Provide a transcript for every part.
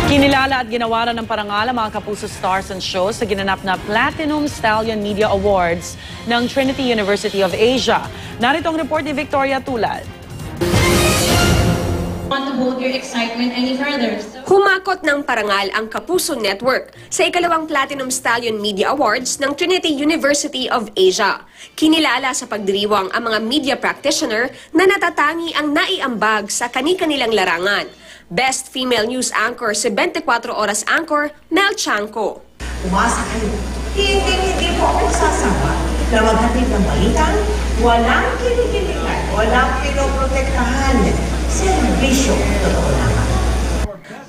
Kinilala at ginawaran ng parangal ang mga Kapuso Stars and Shows sa ginanap na Platinum Stallion Media Awards ng Trinity University of Asia. Narito ang report ni Victoria Tulad. Want to hold your excitement any further. Humakot ng parangal ang Kapuso Network sa ikalawang Platinum Stallion Media Awards ng Trinity University of Asia. Kinilala sa pagdiriwang ang mga media practitioner na natatangi ang naiambag sa kani-kanilang larangan. Best Female News Anchor si 24 Oras Anchor, Mel Chanco. Umasa kayo. Hindi po ako sasama na maghatid ng balitan, walang kinikilingan, walang pinoprotektahan. Servisyo, totoo naman.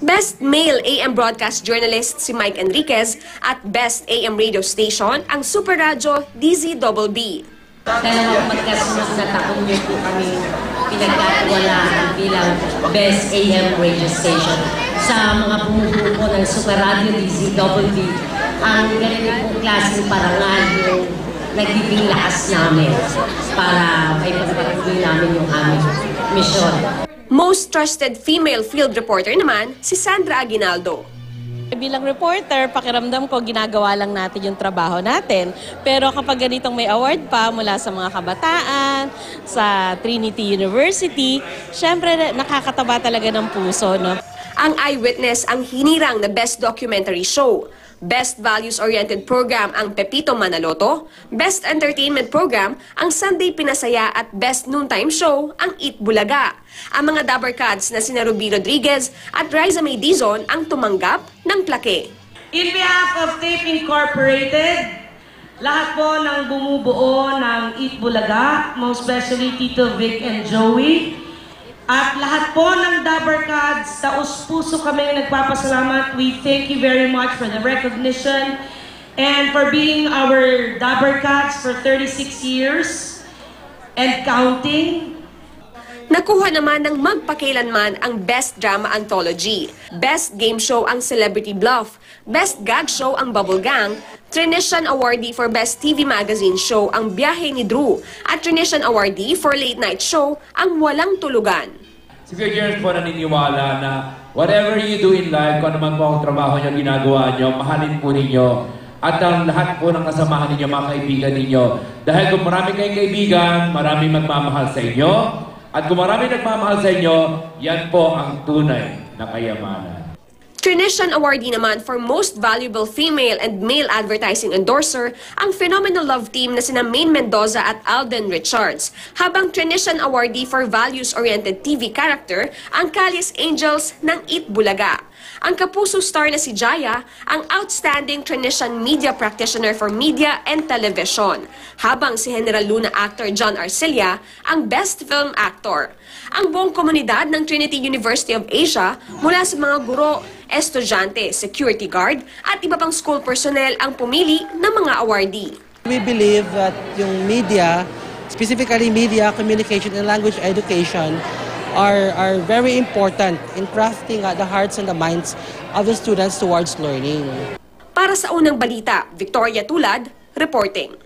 Best Male AM Broadcast Journalist si Mike Enriquez at Best AM Radio Station ang Super Radio DZBB. Dalawang magkasunod na taon niyo po kami pinagkatiwalaan bilang Best AM Radio Station sa mga bumubuo po ng Super Radio DZBB. Ang ganito pong klaseng parangal yung nagbibing lakas namin para may pagpatuloy namin yung aming misyon. Most trusted female field reporter naman si Sandra Aguinaldo. Bilang reporter, pakiramdam ko ginagawa lang natin yung trabaho natin. Pero kapag ganitong may award pa mula sa mga kabataan, sa Trinity University, syempre nakakataba talaga ng puso, no? Ang Eyewitness ang hinirang na Best Documentary Show. Best Values-Oriented Program ang Pepito Manaloto, Best Entertainment Program ang Sunday Pinasaya at Best Noontime Show ang Eat Bulaga. Ang mga Dabarkads na sina Ruby Rodriguez at Riza May Dizon ang tumanggap ng plaque. In behalf of Tape Incorporated, lahat po ng bumubuo ng Eat Bulaga, most especially Tito Vic and Joey, at lahat po ng Dabarkads, taos-puso kami nagpapasalamat. We thank you very much for the recognition and for being our Dabarkads for 36 years and counting. Nakuha naman ng magpakailanman ang Best Drama Anthology. Best Game Show ang Celebrity Bluff. Best Gag Show ang Bubble Gang. Trinitian Awardee for Best TV Magazine Show ang Biyahe ni Drew. At Trinitian Awardee for Late Night Show ang Walang Tulugan. Si Figures po naniniwala na whatever you do in life, kung naman po ang trabaho nyo, ginagawa nyo, mahalin po ninyo. At ang lahat po ng kasamahan ninyo, mga kaibigan ninyo. Dahil kung marami kayong kaibigan, marami magmamahal sa inyo. At kung marami nagmamahal sa inyo, yan po ang tunay na kayamanan. Trinitian Awardee naman for Most Valuable Female and Male Advertising Endorser ang Phenomenal Love Team na sina Maine Mendoza at Alden Richards. Habang Trinitian Awardee for Values-Oriented TV Character ang Callis Angels ng Eat Bulaga. Ang Kapuso star na si Jaya ang Outstanding Trinitian Media Practitioner for Media and Television. Habang si General Luna actor John Arcelia ang Best Film Actor. Ang buong komunidad ng Trinity University of Asia mula sa mga guro, estudyante, security guard at iba pang school personnel ang pumili ng mga awardee. We believe that yung media, specifically media, communication, and language education are very important in crafting the hearts and the minds of the students towards learning. Para sa unang balita, Victoria Tulad, reporting.